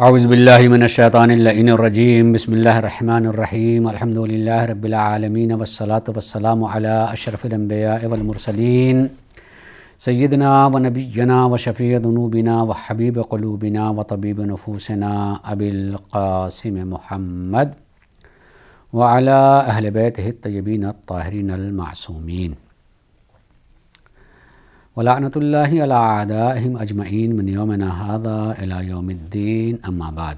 اعوذ باللہ من الشیطان اللعین الرجیم بسم اللہ الرحمن الرحیم الحمد للہ رب العالمین والصلاة والسلام علی اشرف الانبیاء والمرسلین سیدنا و نبینا و شفیع ذنوبنا و حبیب قلوبنا و طبیب نفوسنا ابی القاسم محمد وعلی اہل بیتہ الطیبین الطاہرین المعصومین ولعنۃ اللہ علی اعدائہم اجمعین من یومنا ھذا الی یوم الدین اما بعد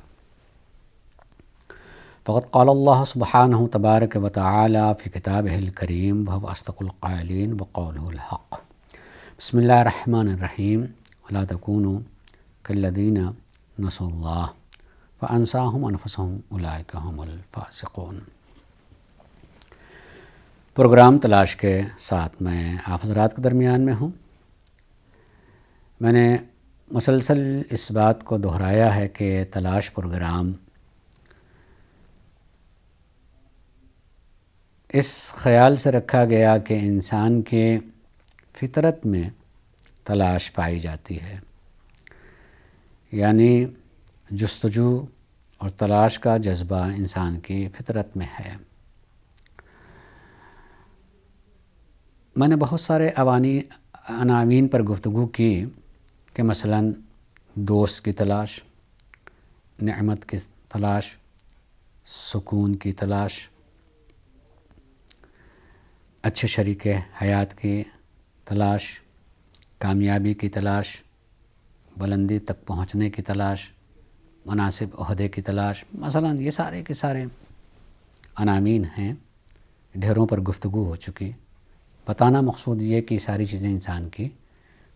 فقد قال اللہ سبحانہ تبارک و تعالی فی کتابہ الکریم وہو اصدق القائلین وقولہ الحق بسم اللہ الرحمن الرحیم ولا تکونوا کالذین نسوا اللہ فانساہم انفسہم اولئک ھم الفاسقون۔ پروگرام تلاش کے ساتھ میں آپ حضرات کے درمیان میں ہوں۔ میں نے مسلسل اس بات کو دہرایا ہے کہ تلاش پروگرام اس خیال سے رکھا گیا کہ انسان کے فطرت میں تلاش پائی جاتی ہے، یعنی جستجو اور تلاش کا جذبہ انسان کی فطرت میں ہے۔ میں نے بہت سارے عناوین پر گفتگو کی کہ مثلاً دوست کی تلاش، نعمت کی تلاش، سکون کی تلاش، اچھے شریک حیات کی تلاش، کامیابی کی تلاش، بلندی تک پہنچنے کی تلاش، مناسب عہدے کی تلاش، مثلاً یہ سارے کے سارے عناوین ہیں، ڈھیروں پر گفتگو ہو چکی۔ بتانا مقصود یہ کہ ساری چیزیں انسان کی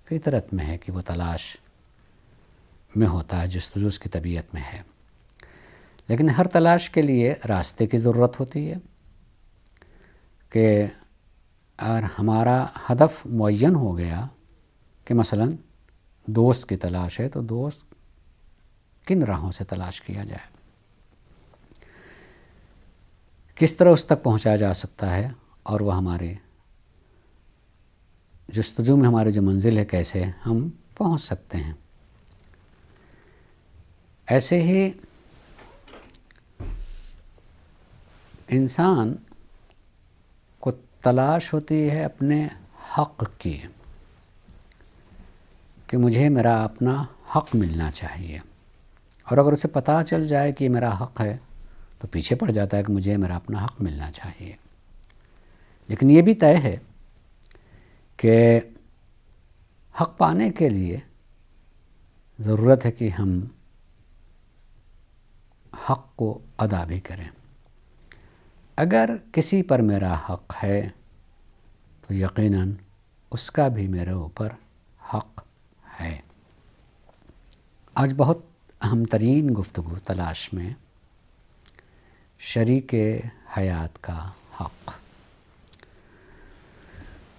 فطرت میں ہے کہ وہ تلاش میں ہوتا ہے، جستجو اس کی طبیعت میں ہے، لیکن ہر تلاش کے لیے راستے کی ضرورت ہوتی ہے کہ اگر ہمارا ہدف معین ہو گیا کہ مثلاً دوست کی تلاش ہے تو دوست کن راہوں سے تلاش کیا جائے، کس طرح اس تک پہنچایا جا سکتا ہے، اور وہ ہمارے جستجو میں ہماری جو منزل ہے کیسے ہم پہنچ سکتے ہیں۔ ایسے ہی انسان کو تلاش ہوتی ہے اپنے حق کی، کہ مجھے میرا اپنا حق ملنا چاہیے، اور اگر اسے پتہ چل جائے کہ یہ میرا حق ہے تو پیچھے پڑ جاتا ہے کہ مجھے میرا اپنا حق ملنا چاہیے۔ لیکن یہ بھی طے ہے کہ حق پانے کے لیے ضرورت ہے کہ ہم حق کو ادا بھی کریں۔ اگر کسی پر میرا حق ہے تو یقیناً اس کا بھی میرے اوپر حق ہے۔ آج بہت اہم ترین گفتگو تلاش میں شریک حیات کا حق۔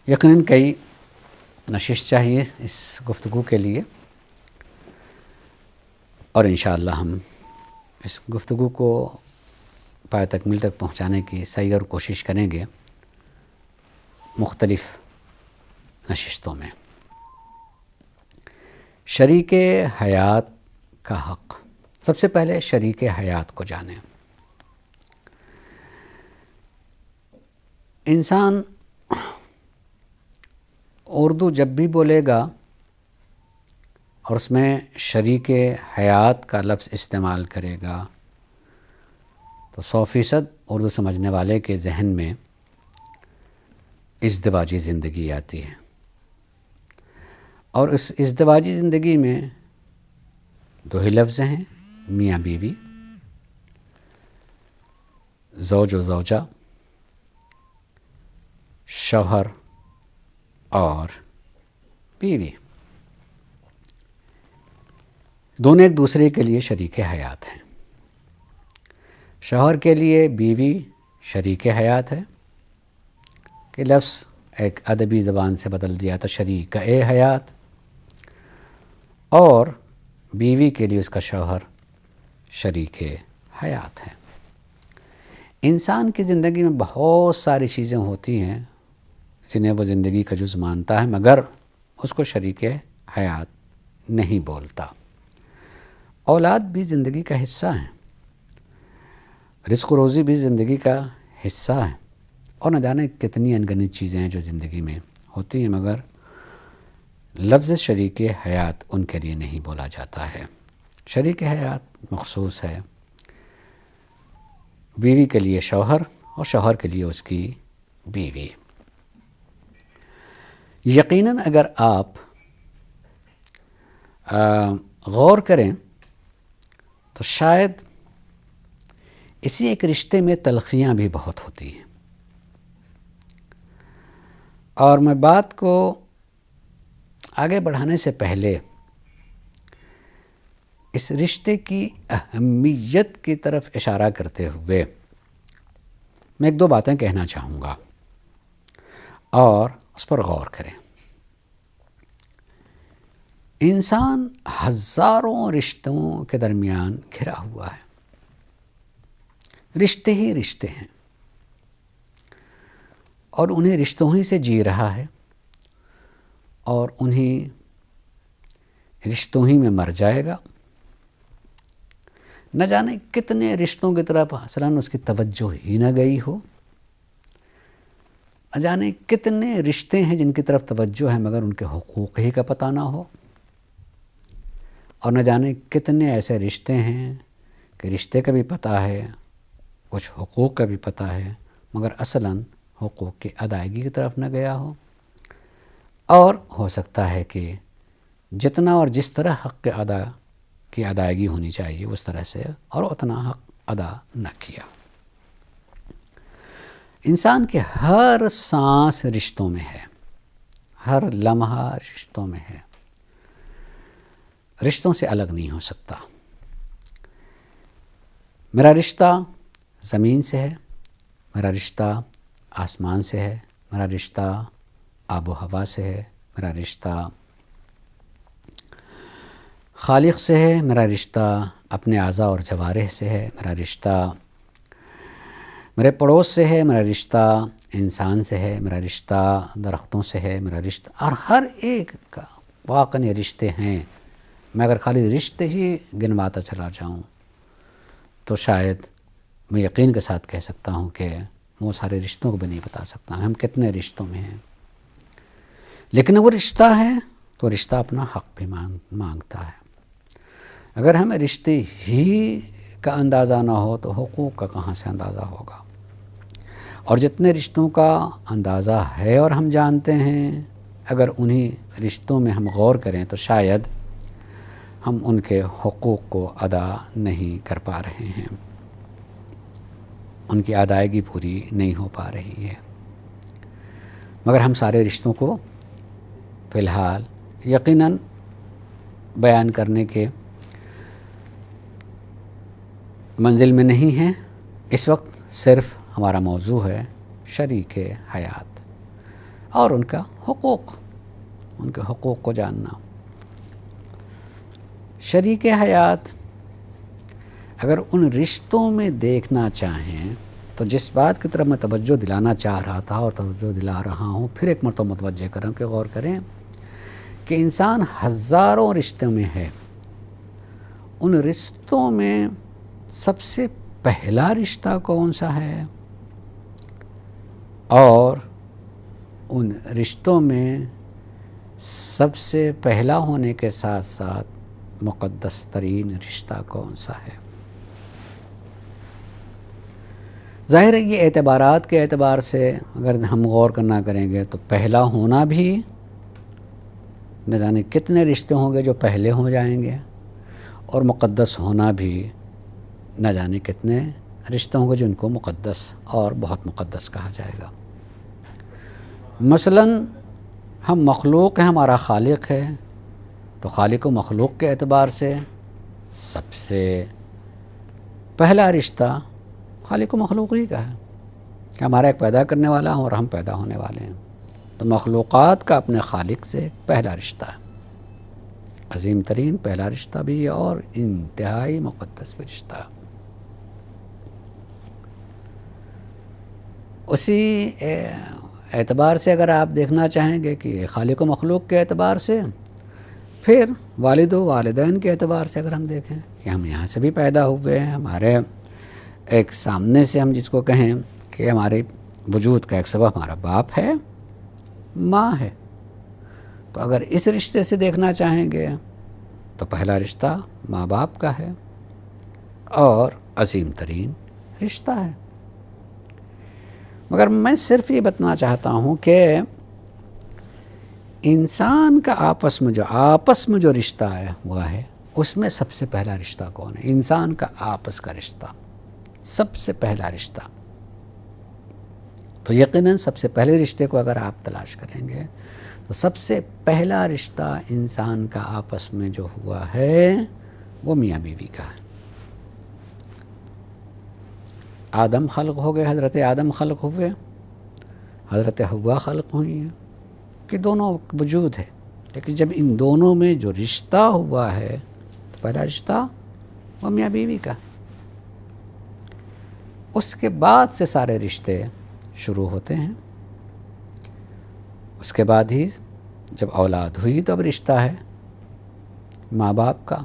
یقیناً کئی نشست چاہیے اس گفتگو کے لیے، اور انشاءاللہ ہم اس گفتگو کو پائے تکمیل تک پہنچانے کی سعی اور کوشش کریں گے مختلف نشستوں میں۔ شریک حیات کا حق۔ سب سے پہلے شریک حیات کو جانیں۔ انسان اردو جب بھی بولے گا اور اس میں شریک حیات کا لفظ استعمال کرے گا تو 100% اردو سمجھنے والے کے ذہن میں ازدواجی زندگی آتی ہے، اور اس ازدواجی زندگی میں دو ہی لفظ ہیں، میاں بیوی، زوج و زوجہ، شوہر اور بیوی، دونوں ایک دوسرے کے لیے شریک حیات ہیں۔ شوہر کے لیے بیوی شریک حیات ہے کہ لفظ ایک ادبی زبان سے بدل دیا تھا شریک حیات، اور بیوی کے لیے اس کا شوہر شریک حیات ہے۔ انسان کی زندگی میں بہت ساری چیزیں ہوتی ہیں جنہیں وہ زندگی کا جز مانتا ہے، مگر اس کو شریک حیات نہیں بولتا، اولاد بھی زندگی کا حصہ ہیں، رزق و روزی بھی زندگی کا حصہ ہے، اور نہ جانے کتنی انگنت چیزیں ہیں جو زندگی میں ہوتی ہیں، مگر لفظ شریک حیات ان کے لیے نہیں بولا جاتا ہے۔ شریک حیات مخصوص ہے بیوی کے لیے شوہر اور شوہر کے لیے اس کی بیوی۔ یقیناً اگر آپ غور کریں تو شاید اسی ایک رشتے میں تلخیاں بھی بہت ہوتی ہیں، اور میں بات کو آگے بڑھانے سے پہلے اس رشتے کی اہمیت کی طرف اشارہ کرتے ہوئے میں ایک دو باتیں کہنا چاہوں گا اور اس پر غور کریں۔ انسان ہزاروں رشتوں کے درمیان گھرا ہوا ہے، رشتے ہی رشتے ہیں، اور انہیں رشتوں ہی سے جی رہا ہے، اور انہیں رشتوں ہی میں مر جائے گا۔ نہ جانے کتنے رشتوں کی طرف اصلاً اس کی توجہ ہی نہ گئی ہو، نہ جانے کتنے رشتے ہیں جن کی طرف توجہ ہے مگر ان کے حقوق ہی کا پتہ نہ ہو، اور نہ جانے کتنے ایسے رشتے ہیں کہ رشتے کا بھی پتہ ہے، کچھ حقوق کا بھی پتہ ہے، مگر اصلاً حقوق کی ادائیگی کی طرف نہ گیا ہو، اور ہو سکتا ہے کہ جتنا اور جس طرح حق کے ادا کی ادائیگی ہونی چاہیے اس طرح سے اور اتنا حق ادا نہ کیا۔ انسان کے ہر سانس رشتوں میں ہے، ہر لمحہ رشتوں میں ہے، رشتوں سے الگ نہیں ہو سکتا۔ میرا رشتہ زمین سے ہے، میرا رشتہ آسمان سے ہے، میرا رشتہ آب و ہوا سے ہے، میرا رشتہ خالق سے ہے، میرا رشتہ اپنے اعضاء اور جوارح سے ہے، میرا رشتہ میرے پڑوس سے ہے، میرا رشتہ انسان سے ہے، میرا رشتہ درختوں سے ہے، میرا رشتہ، اور ہر ایک کا واقعی رشتے ہیں۔ میں اگر خالی رشتے ہی گنواتا چلا جاؤں تو شاید میں یقین کے ساتھ کہہ سکتا ہوں کہ وہ سارے رشتوں کو بھی نہیں بتا سکتا ہم کتنے رشتوں میں ہیں۔ لیکن وہ رشتہ ہے تو رشتہ اپنا حق بھی مانگتا ہے۔ اگر ہمیں رشتے ہی کا اندازہ نہ ہو تو حقوق کا کہاں سے اندازہ ہوگا؟ اور جتنے رشتوں کا اندازہ ہے اور ہم جانتے ہیں، اگر انہی رشتوں میں ہم غور کریں تو شاید ہم ان کے حقوق کو ادا نہیں کر پا رہے ہیں، ان کی ادائیگی پوری نہیں ہو پا رہی ہے۔ مگر ہم سارے رشتوں کو فی الحال یقیناً بیان کرنے کے منزل میں نہیں ہیں۔ اس وقت صرف ہمارا موضوع ہے شریک حیات اور ان کا حقوق، ان کے حقوق کو جاننا۔ شریک حیات اگر ان رشتوں میں دیکھنا چاہیں تو جس بات کی طرف میں توجہ دلانا چاہ رہا تھا اور توجہ دلا رہا ہوں، پھر ایک مرتبہ متوجہ کریں کہ غور کریں کہ انسان ہزاروں رشتوں میں ہے۔ ان رشتوں میں سب سے پہلا رشتہ کون سا ہے، اور ان رشتوں میں سب سے پہلا ہونے کے ساتھ ساتھ مقدس ترین رشتہ کون سا ہے؟ ظاہر ہے یہ اعتبارات کے اعتبار سے اگر ہم غور کرنا کریں گے تو پہلا ہونا بھی نہ جانے کتنے رشتے ہوں گے جو پہلے ہو جائیں گے، اور مقدس ہونا بھی نہ جانے کتنے رشتے ہوں گے جن کو مقدس اور بہت مقدس کہا جائے گا۔ مثلاً ہم مخلوق ہیں، ہمارا خالق ہے، تو خالق و مخلوق کے اعتبار سے سب سے پہلا رشتہ خالق و مخلوق ہی کا ہے کہ ہمارا ایک پیدا کرنے والا ہے اور ہم پیدا ہونے والے ہیں۔ تو مخلوقات کا اپنے خالق سے پہلا رشتہ ہے، عظیم ترین پہلا رشتہ بھی ہے اور انتہائی مقدس بھی رشتہ ہے۔ اسی اعتبار سے اگر آپ دیکھنا چاہیں گے کہ خالق و مخلوق کے اعتبار سے، پھر والد و والدین کے اعتبار سے اگر ہم دیکھیں کہ ہم یہاں سے بھی پیدا ہوئے ہیں، ہمارے ایک سامنے سے ہم جس کو کہیں کہ ہمارے وجود کا ایک سبب ہمارا باپ ہے، ماں ہے، تو اگر اس رشتے سے دیکھنا چاہیں گے تو پہلا رشتہ ماں باپ کا ہے اور عظیم ترین رشتہ ہے۔ مگر میں صرف یہ بتانا چاہتا ہوں کہ انسان کا آپس میں جو رشتہ ہے وہ ہے، اس میں سب سے پہلا رشتہ کون ہے؟ انسان کا آپس کا رشتہ، سب سے پہلا رشتہ۔ تو یقیناً سب سے پہلے رشتے کو اگر آپ تلاش کریں گے تو سب سے پہلا رشتہ انسان کا آپس میں جو ہوا ہے وہ میاں بیوی کا ہے۔ آدم خلق ہو گئے، حضرت آدم خلق ہوئے، حضرت حوا خلق ہوئی ہیں، کہ دونوں وجود ہے، لیکن جب ان دونوں میں جو رشتہ ہوا ہے تو پہلا رشتہ وہ میاں بیوی کا، اس کے بعد سے سارے رشتے شروع ہوتے ہیں۔ اس کے بعد ہی جب اولاد ہوئی تو اب رشتہ ہے ماں باپ کا،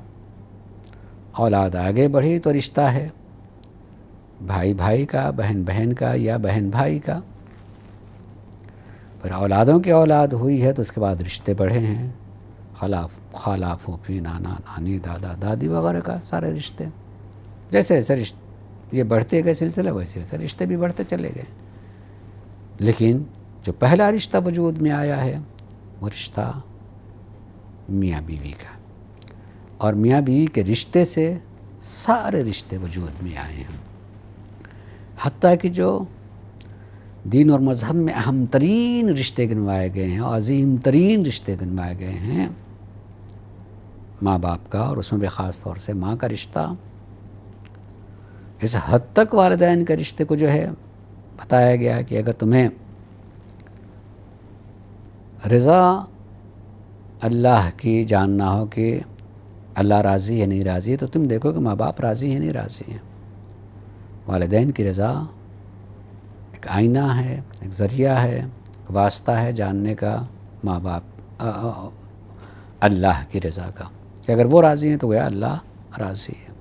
اولاد آگے بڑھی تو رشتہ ہے بھائی بھائی کا، بہن بہن کا، یا بہن بھائی کا۔ پھر اولادوں کی اولاد ہوئی ہے تو اس کے بعد رشتے بڑھے ہیں، خالہ پھوپھی، نانا نانی، دادا دادی وغیرہ کا سارے رشتے۔ جیسے جیسے یہ بڑھتے گئے سلسلہ، ویسے ویسے رشتے بھی بڑھتے چلے گئے، لیکن جو پہلا رشتہ وجود میں آیا ہے وہ رشتہ میاں بیوی کا، اور میاں بیوی کے رشتے سے سارے رشتے وجود میں آئے ہیں، حتیٰ کہ جو دین اور مذہب میں اہم ترین رشتے گنوائے گئے ہیں اور عظیم ترین رشتے گنوائے گئے ہیں ماں باپ کا، اور اس میں بھی خاص طور سے ماں کا رشتہ، اس حد تک والدین کے رشتے کو جو ہے بتایا گیا کہ اگر تمہیں رضا اللہ کی جاننا ہو کہ اللہ راضی ہے نہیں راضی، تو تم دیکھو کہ ماں باپ راضی ہیں نہیں راضی ہیں۔ والدین کی رضا ایک آئینہ ہے، ایک ذریعہ ہے، ایک واسطہ ہے جاننے کا ماں باپ اللہ کی رضا کا، کہ اگر وہ راضی ہیں تو گویا اللہ راضی ہے۔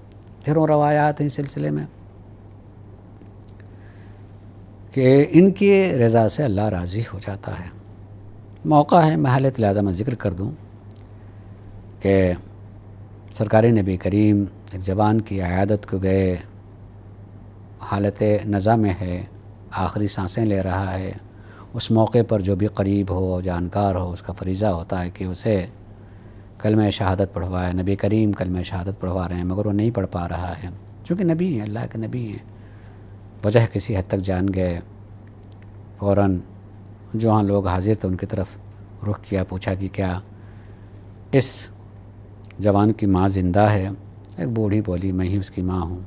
ڈھیروں روایات ہیں اس سلسلے میں کہ ان کی رضا سے اللہ راضی ہو جاتا ہے۔ موقع ہے محلت لہذا میں ذکر کر دوں کہ سرکار نبی کریم ایک جوان کی عیادت کو گئے، حالت نزا میں ہے، آخری سانسیں لے رہا ہے، اس موقع پر جو بھی قریب ہو، جانکار ہو، اس کا فریضہ ہوتا ہے کہ اسے کلمہ شہادت پڑھوائے۔ نبی کریم کلمہ شہادت پڑھوا رہے ہیں مگر وہ نہیں پڑھ پا رہا ہے، چونکہ نبی ہیں، اللہ کے نبی ہیں، وجہ کسی حد تک جان گئے۔ فوراً جو ہاں لوگ حاضر تھے ان کی طرف رخ کیا، پوچھا کہ کیا اس جوان کی ماں زندہ ہے؟ ایک بوڑھی بولی میں ہی اس کی ماں ہوں۔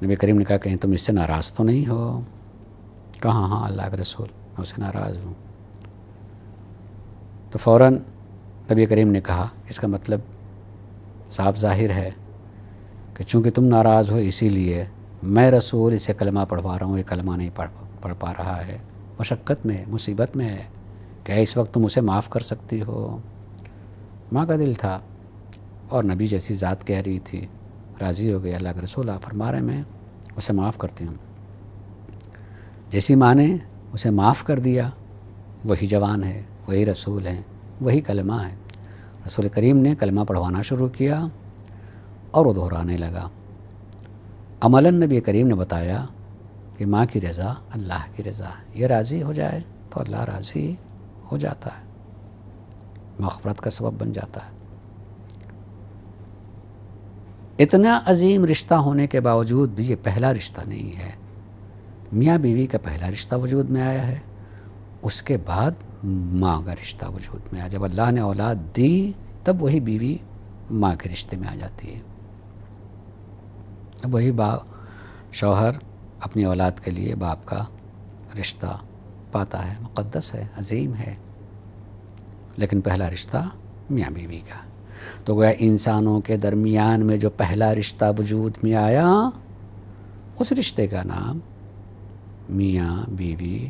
نبی کریم نے کہا کہیں تم اس سے ناراض تو نہیں ہو؟ کہا ہاں اللہ کے رسول میں اس سے ناراض ہوں۔ تو فوراً نبی کریم نے کہا اس کا مطلب صاف ظاہر ہے کہ چونکہ تم ناراض ہو اسی لیے میں رسول اسے کلمہ پڑھوا رہا ہوں، یہ کلمہ نہیں پڑھ پا رہا ہے، مشقت میں مصیبت میں ہے، کہ اس وقت تم اسے معاف کر سکتی ہو؟ ماں کا دل تھا اور نبی جیسی ذات کہہ رہی تھی، راضی ہو گئی۔ اللہ کے رسول آپ فرما رہے میں اسے معاف کرتی ہوں۔ جیسی ماں نے اسے معاف کر دیا، وہی جوان ہے، وہی رسول ہے، وہی کلمہ ہے۔ رسول کریم نے کلمہ پڑھوانا شروع کیا اور وہ دہرانے لگا۔ عملاً نبی کریم نے بتایا کہ ماں کی رضا اللہ کی رضا ہے، یہ راضی ہو جائے تو اللہ راضی ہو جاتا ہے، مغفرت کا سبب بن جاتا ہے۔ اتنا عظیم رشتہ ہونے کے باوجود بھی یہ پہلا رشتہ نہیں ہے۔ میاں بیوی کا پہلا رشتہ وجود میں آیا ہے، اس کے بعد ماں کا رشتہ وجود میں آیا۔ جب اللہ نے اولاد دی تب وہی بیوی ماں کے رشتے میں آ جاتی ہے۔ اب وہی شوہر اپنی اولاد کے لیے باپ کا رشتہ پاتا ہے، مقدس ہے، عظیم ہے، لیکن پہلا رشتہ میاں بیوی کا۔ تو گویا انسانوں کے درمیان میں جو پہلا رشتہ وجود میں آیا اس رشتے کا نام میاں بیوی،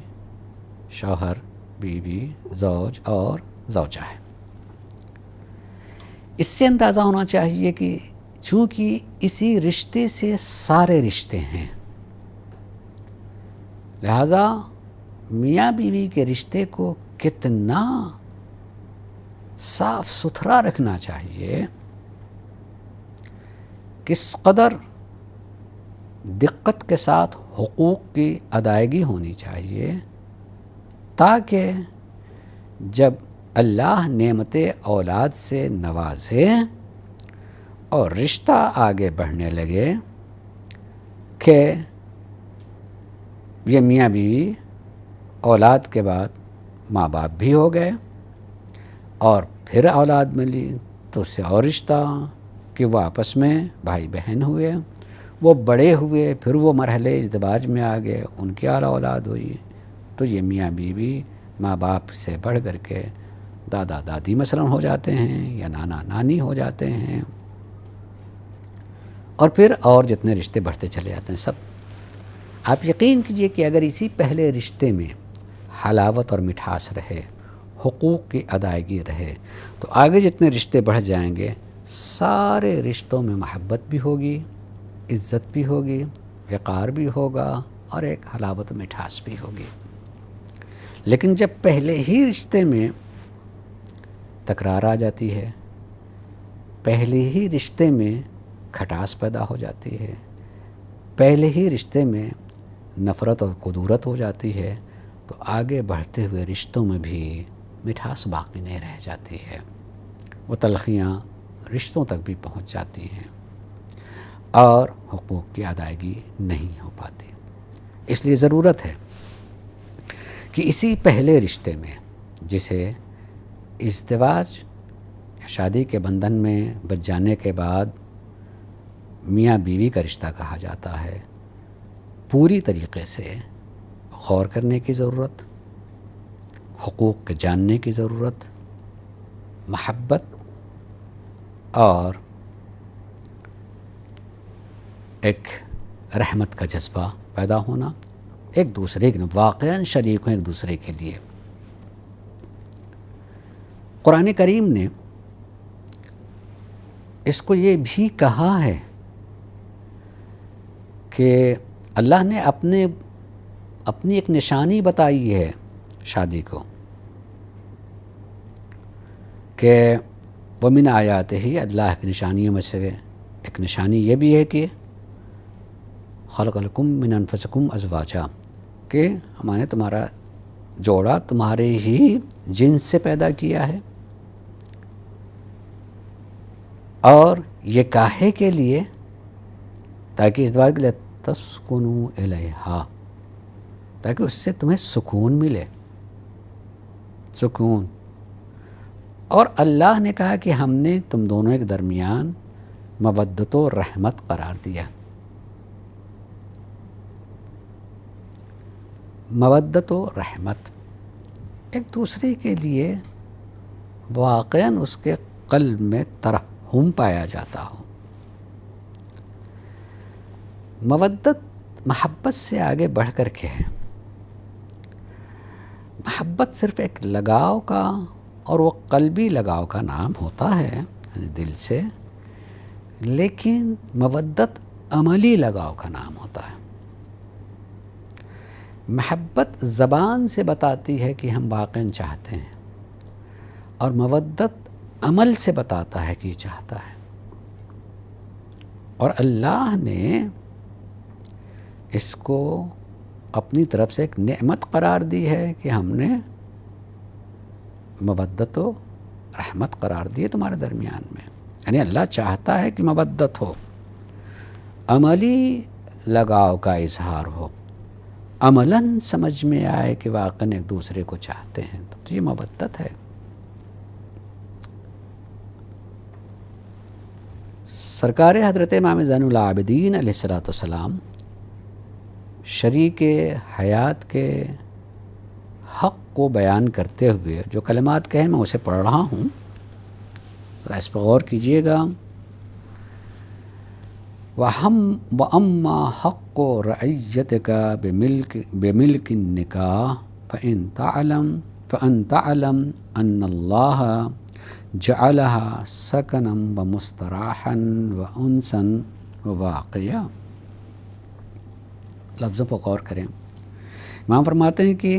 شوہر بیوی، زوج اور زوجہ ہے۔ اس سے اندازہ ہونا چاہیے کہ چونکہ اسی رشتے سے سارے رشتے ہیں، لہذا میاں بیوی کے رشتے کو کتنا صاف ستھرا رکھنا چاہیے، کس قدر دقت کے ساتھ حقوق کی ادائیگی ہونی چاہیے، تاکہ جب اللہ نعمت اولاد سے نوازے اور رشتہ آگے بڑھنے لگے کہ یہ میاں بیوی اولاد کے بعد ماں باپ بھی ہو گئے اور پھر اولاد ملی تو اس سے اور رشتہ کہ وہ آپس میں بھائی بہن ہوئے، وہ بڑے ہوئے، پھر وہ مرحلے ازدواج میں آ گئے، ان کی اعلیٰ اولاد ہوئی، تو یہ میاں بیوی ماں باپ سے بڑھ کر کے دادا دادی مثلاً ہو جاتے ہیں یا نانا نانی ہو جاتے ہیں، اور پھر اور جتنے رشتے بڑھتے چلے جاتے ہیں سب۔ آپ یقین کیجئے کہ اگر اسی پہلے رشتے میں حلاوت اور مٹھاس رہے، حقوق کی ادائیگی رہے، تو آگے جتنے رشتے بڑھ جائیں گے سارے رشتوں میں محبت بھی ہوگی، عزت بھی ہوگی، وقار بھی ہوگا اور ایک حلاوت و مٹھاس بھی ہوگی۔ لیکن جب پہلے ہی رشتے میں تکرار آ جاتی ہے، پہلے ہی رشتے میں کھٹاس پیدا ہو جاتی ہے، پہلے ہی رشتے میں نفرت اور کدورت ہو جاتی ہے، تو آگے بڑھتے ہوئے رشتوں میں بھی مٹھاس باقی نہیں رہ جاتی ہے، وہ تلخیاں رشتوں تک بھی پہنچ جاتی ہیں اور حقوق کی ادائیگی نہیں ہو پاتی۔ اس لیے ضرورت ہے کہ اسی پہلے رشتے میں، جسے ازدواج شادی کے بندھن میں بچ جانے کے بعد میاں بیوی کا رشتہ کہا جاتا ہے، پوری طریقے سے غور کرنے کی ضرورت، حقوق کے جاننے کی ضرورت، محبت اور ایک رحمت کا جذبہ پیدا ہونا، ایک دوسرے کے واقعاً شریک ہوں ایک دوسرے کے لیے۔ قرآن کریم نے اس کو یہ بھی کہا ہے کہ اللہ نے اپنی ایک نشانی بتائی ہے شادی کو، کہ وَمِنْ آیاتہ، اللہ کی نشانیوں میں سے ایک نشانی یہ بھی ہے کہ خلق لکم من انفسکم ازواجا، کہ ہم نے تمہارا جوڑا تمہارے ہی جنس سے پیدا کیا ہے، اور یہ کاہے کے لیے؟ تاکہ ازدواج کے لیے تسکنوا الیہا، تاکہ اس سے تمہیں سکون ملے، سکون۔ اور اللہ نے کہا کہ ہم نے تم دونوں کے درمیان مودت و رحمت قرار دیا۔ مودت و رحمت، ایک دوسرے کے لیے واقعاً اس کے قلب میں ترحم پایا جاتا ہو۔ مودت محبت سے آگے بڑھ کر کے ہے۔ محبت صرف ایک لگاؤ کا، اور وہ قلبی لگاؤ کا نام ہوتا ہے، یعنی دل سے، لیکن مودت عملی لگاؤ کا نام ہوتا ہے۔ محبت زبان سے بتاتی ہے کہ ہم واقعاً چاہتے ہیں، اور مودت عمل سے بتاتا ہے کہ یہ چاہتا ہے۔ اور اللہ نے اس کو اپنی طرف سے ایک نعمت قرار دی ہے کہ ہم نے مودت و رحمت قرار دی ہے تمہارے درمیان میں، یعنی اللہ چاہتا ہے کہ مودت ہو، عملی لگاؤ کا اظہار ہو، عملاً سمجھ میں آئے کہ واقعاً ایک دوسرے کو چاہتے ہیں، تو یہ مودت ہے۔ سرکار حضرت امام زین العابدین علیہ السلام شریک حیات کے حق کو بیان کرتے ہوئے جو کلمات کہیں میں اسے پڑھ رہا ہوں، ذرا اس پر غور کیجئے گا۔ وَأَمَّا حَقُّ رَعِيَّتِكَ بِمِلْكِ النِّكَاحِ فَإِن تَعْلَمْ أَنَّ اللَّهَ جعلها سکنا و مستراحا و انسا و واقعہ. لفظوں پر غور کریں. امام فرماتے ہیں کہ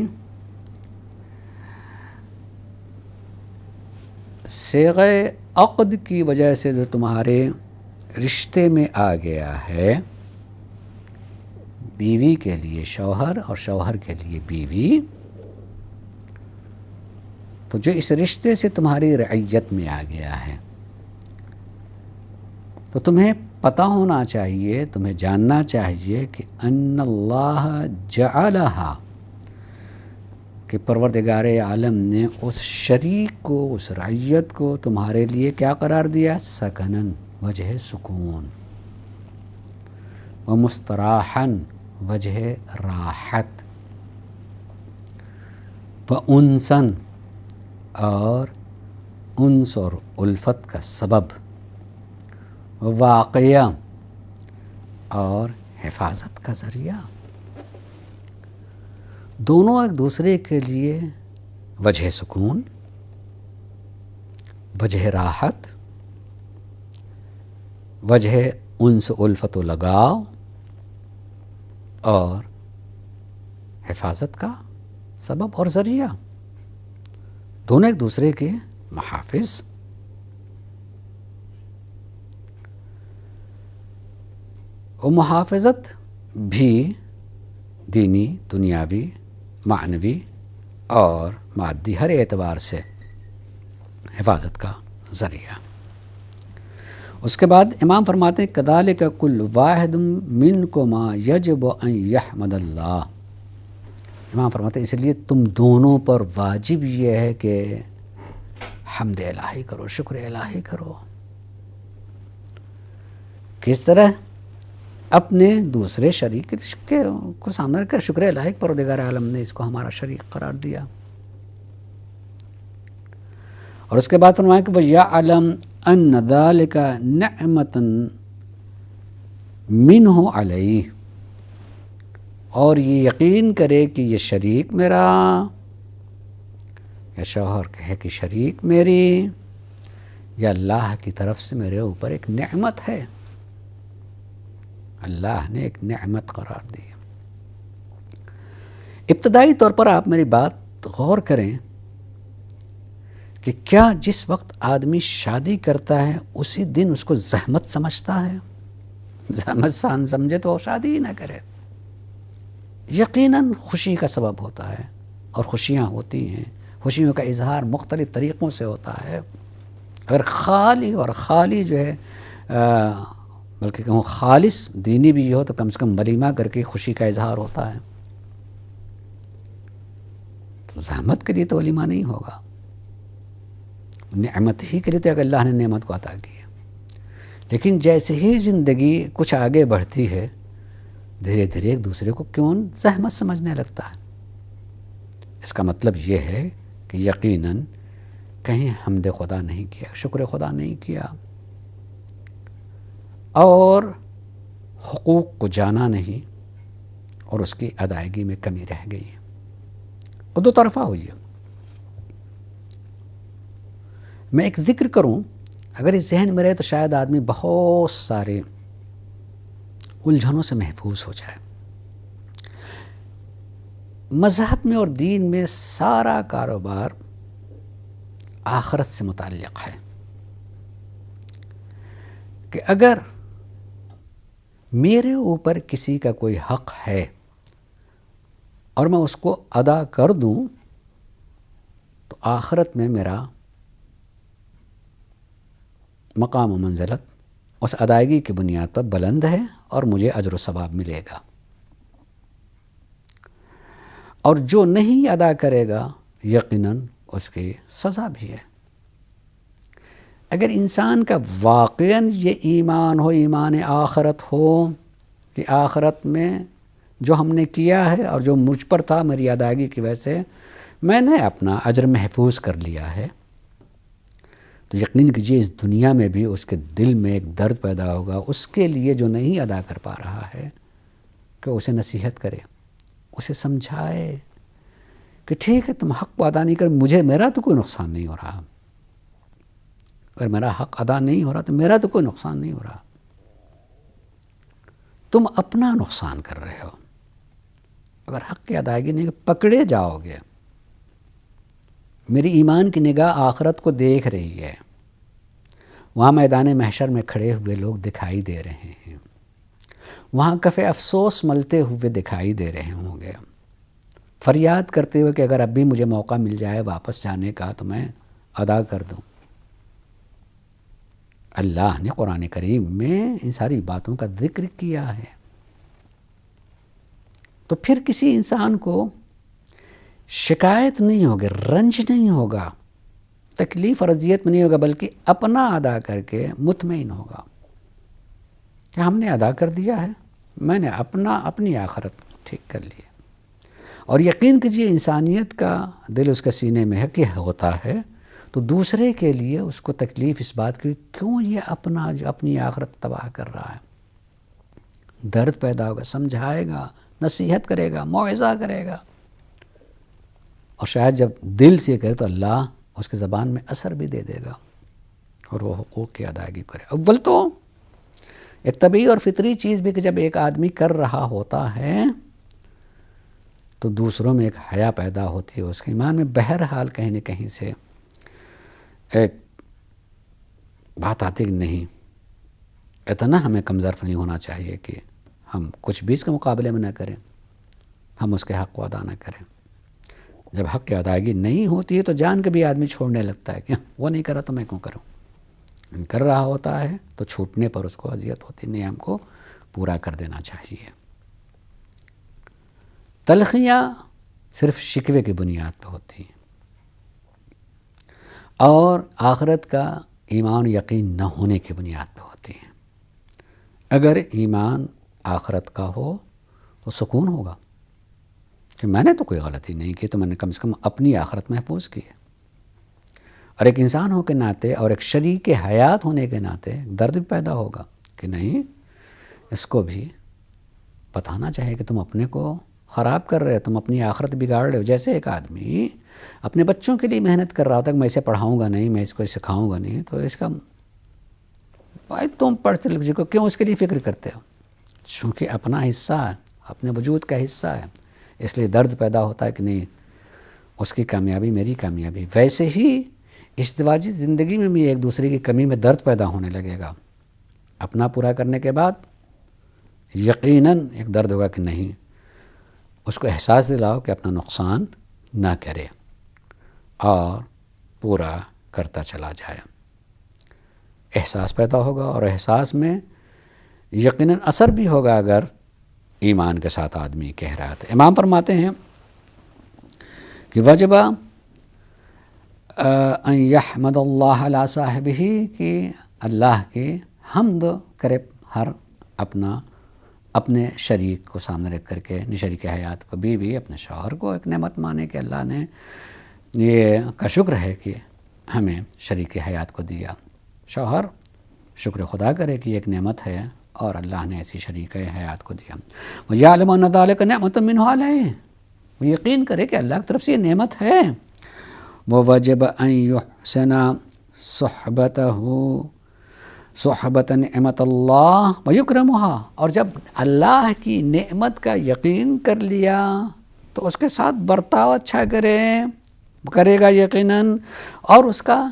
صیغہ عقد کی وجہ سے جو تمہارے رشتے میں آ گیا ہے، بیوی کے لیے شوہر اور شوہر کے لیے بیوی، تو جو اس رشتے سے تمہاری رعیت میں آ گیا ہے، تو تمہیں پتہ ہونا چاہیے، تمہیں جاننا چاہیے کہ ان اللہ جعلہا، کہ پروردگار عالم نے اس شریک کو، اس رعیت کو تمہارے لیے کیا قرار دیا؟ سکنن، وجہ سکون، و مستراحن، وجہ راحت، و انسن، اور انس اور الفت کا سبب، و واقعہ، اور حفاظت کا ذریعہ. دونوں ایک دوسرے کے لیے وجہ سکون، وجہ راحت، وجہ انس الفت و لگاؤ، اور حفاظت کا سبب اور ذریعہ. دونوں ایک دوسرے کے محافظ. وہ محافظت بھی دینی، دنیاوی، معنوی اور مادی ہر اعتبار سے حفاظت کا ذریعہ. اس کے بعد امام فرماتے ہیں کذالک کل واحد منکما یجب ان یحمد اللہ. امام فرماتے ہیں اس لیے تم دونوں پر واجب یہ ہے کہ حمد الہی کرو، شکر الہی کرو. کس طرح؟ اپنے دوسرے شریک کے کو سامنے رکھ کر شکر الہی، پروردگار عالم نے اس کو ہمارا شریک قرار دیا. اور اس کے بعد فرمایا کہ وَيَعْلَمْ أَنَّ ذَلِكَ نِعْمَةٌ مِّنْهُ عَلَيْهِ، اور یہ یقین کرے کہ یہ شریک میرا، یا شوہر کہے کہ شریک میری، یا اللہ کی طرف سے میرے اوپر ایک نعمت ہے، اللہ نے ایک نعمت قرار دی. ابتدائی طور پر آپ میری بات غور کریں کہ کیا جس وقت آدمی شادی کرتا ہے اسی دن اس کو زحمت سمجھتا ہے؟ زحمت سمجھے تو شادی ہی نہ کرے. یقیناً خوشی کا سبب ہوتا ہے، اور خوشیاں ہوتی ہیں، خوشیوں کا اظہار مختلف طریقوں سے ہوتا ہے. اگر خالی جو ہے بلکہ کہوں خالص دینی بھی ہو تو کم سے کم ولیمہ کر کے خوشی کا اظہار ہوتا ہے. تو زحمت کے لیے تو ولیمہ نہیں ہوگا، نعمت ہی کے لیے تو اللہ نے نعمت کو عطا کی ہے. لیکن جیسے ہی زندگی کچھ آگے بڑھتی ہے، دھیرے دھیرے ایک دوسرے کو کیوں زحمت سمجھنے لگتا ہے. اس کا مطلب یہ ہے کہ یقیناً کہیں حمد خدا نہیں کیا، شکر خدا نہیں کیا، اور حقوق کو جانا نہیں، اور اس کی ادائیگی میں کمی رہ گئی ہے، اور دو طرفہ ہوئی ہے. میں ایک ذکر کروں، اگر اس ذہن میں رہے تو شاید آدمی بہت سارے الجھنوں سے محفوظ ہو جائے. مذہب میں اور دین میں سارا کاروبار آخرت سے متعلق ہے، کہ اگر میرے اوپر کسی کا کوئی حق ہے اور میں اس کو ادا کر دوں تو آخرت میں میرا مقام و منزلت اس ادائیگی کی بنیاد پر بلند ہے، اور مجھے اجر و ثواب ملے گا. اور جو نہیں ادا کرے گا یقیناً اس کی سزا بھی ہے. اگر انسان کا واقعاً یہ ایمان ہو، ایمان آخرت ہو، کہ آخرت میں جو ہم نے کیا ہے اور جو مجھ پر تھا میری ادائیگی کی وجہ سے میں نے اپنا اجر محفوظ کر لیا ہے، تو یقین کیجیے اس دنیا میں بھی اس کے دل میں ایک درد پیدا ہوگا اس کے لیے جو نہیں ادا کر پا رہا ہے، کہ اسے نصیحت کرے، اسے سمجھائے کہ ٹھیک ہے تم حق کو ادا نہیں کر، میرا تو کوئی نقصان نہیں ہو رہا، اگر میرا حق ادا نہیں ہو رہا تو میرا تو کوئی نقصان نہیں ہو رہا، تم اپنا نقصان کر رہے ہو۔ اگر حق کی ادائیگی نہیں پکڑے جاؤ گے، میری ایمان کی نگاہ آخرت کو دیکھ رہی ہے، وہاں میدان محشر میں کھڑے ہوئے لوگ دکھائی دے رہے ہیں، وہاں کف افسوس ملتے ہوئے دکھائی دے رہے ہوں گے، فریاد کرتے ہوئے کہ اگر اب بھی مجھے موقع مل جائے واپس جانے کا تو میں ادا کر دوں۔ اللہ نے قرآن کریم میں ان ساری باتوں کا ذکر کیا ہے، تو پھر کسی انسان کو شکایت نہیں ہوگی، رنج نہیں ہوگا، تکلیف اور اذیت میں نہیں ہوگا، بلکہ اپنا ادا کر کے مطمئن ہوگا کہ ہم نے ادا کر دیا ہے، میں نے اپنی آخرت ٹھیک کر لی ہے۔ اور یقین کیجیے انسانیت کا دل اس کے سینے میں ہے کہ ہوتا ہے تو دوسرے کے لیے اس کو تکلیف اس بات کی کیوں یہ اپنی آخرت تباہ کر رہا ہے، درد پیدا ہوگا، سمجھائے گا، نصیحت کرے گا، موعظہ کرے گا، اور شاید جب دل سے کرے تو اللہ اس کے زبان میں اثر بھی دے دے گا اور وہ حقوق کی ادائیگی کرے۔ اول تو ایک طبعی اور فطری چیز بھی کہ جب ایک آدمی کر رہا ہوتا ہے تو دوسروں میں ایک حیا پیدا ہوتی ہے، اس کے ایمان میں بہرحال کہیں نہ کہیں سے ایک بات آتی کہ نہیں، اتنا ہمیں کم ظرف نہیں ہونا چاہیے کہ ہم کچھ بھی اس کے مقابلے میں نہ کریں، ہم اس کے حق کو ادا نہ کریں۔ جب حق کی ادائیگی نہیں ہوتی ہے تو جان کے بھی آدمی چھوڑنے لگتا ہے کہ وہ نہیں کرا تو میں کیوں کروں، کر رہا ہوتا ہے تو چھوٹنے پر اس کو اذیت ہوتی، نہیں ہم کو پورا کر دینا چاہیے۔ تلخیاں صرف شکوے کی بنیاد پہ ہوتی ہیں، اور آخرت کا ایمان یقین نہ ہونے کی بنیاد پہ ہوتی ہیں۔ اگر ایمان آخرت کا ہو تو سکون ہوگا کہ میں نے تو کوئی غلطی نہیں کی، تو میں نے کم سے کم اپنی آخرت محفوظ کی ہے۔ اور ایک انسان ہو کے ناطے اور ایک شریک حیات ہونے کے ناطے درد بھی پیدا ہوگا کہ نہیں، اس کو بھی بتانا چاہیے کہ تم اپنے کو خراب کر رہے ہو، تم اپنی آخرت بگاڑ رہے ہو۔ جیسے ایک آدمی اپنے بچوں کے لیے محنت کر رہا ہوتا ہے کہ میں اسے پڑھاؤں گا نہیں، میں اس کو سکھاؤں گا نہیں، تو اس کا بھائی تم پڑھتے لکھ کو کیوں اس کے لیے فکر کرتے ہو؟ چونکہ اپنا حصہ ہے، اپنے وجود کا حصہ ہے، اس لیے درد پیدا ہوتا ہے کہ نہیں اس کی کامیابی میری کامیابی۔ ویسے ہی ازدواجی زندگی میں بھی ایک دوسرے کی کمی میں درد پیدا ہونے لگے گا، اپنا پورا کرنے کے بعد یقیناً ایک درد ہوگا کہ نہیں، اس کو احساس دلاؤ کہ اپنا نقصان نہ کرے اور پورا کرتا چلا جائے۔ احساس پیدا ہوگا اور احساس میں یقیناً اثر بھی ہوگا اگر ایمان کے ساتھ آدمی کہہ رہا تھا۔ امام فرماتے ہیں کہ وجب ان یحمد اللہ علی صاحبہ، کہ اللہ کی حمد کرے ہر اپنے شریک کو سامنے رکھ کر کے، شریک حیات کو، بیوی اپنے شوہر کو ایک نعمت مانے کہ اللہ نے یہ کا شکر ہے کہ ہمیں شریک حیات کو دیا۔ شوہر شکر خدا کرے کہ یہ ایک نعمت ہے اور اللہ نے ایسی شریک حیات کو دیا۔ وَيَعْلَمُ أَنَّ ذَلِكَ نِعْمَةٌ مِّنْهُ عَلَيْهِ، وہ یقین کرے کہ اللہ کی طرف سے یہ نعمت ہے۔ وَوَجَبَ أَن يُحْسِنَ صُحْبَةَ نِعْمَةِ اللَّهِ وَيُكْرِمُهَا، اور جب اللہ کی نعمت کا یقین کر لیا تو اس کے ساتھ برتاؤ اچھا کرے گا یقیناً، اور اس کا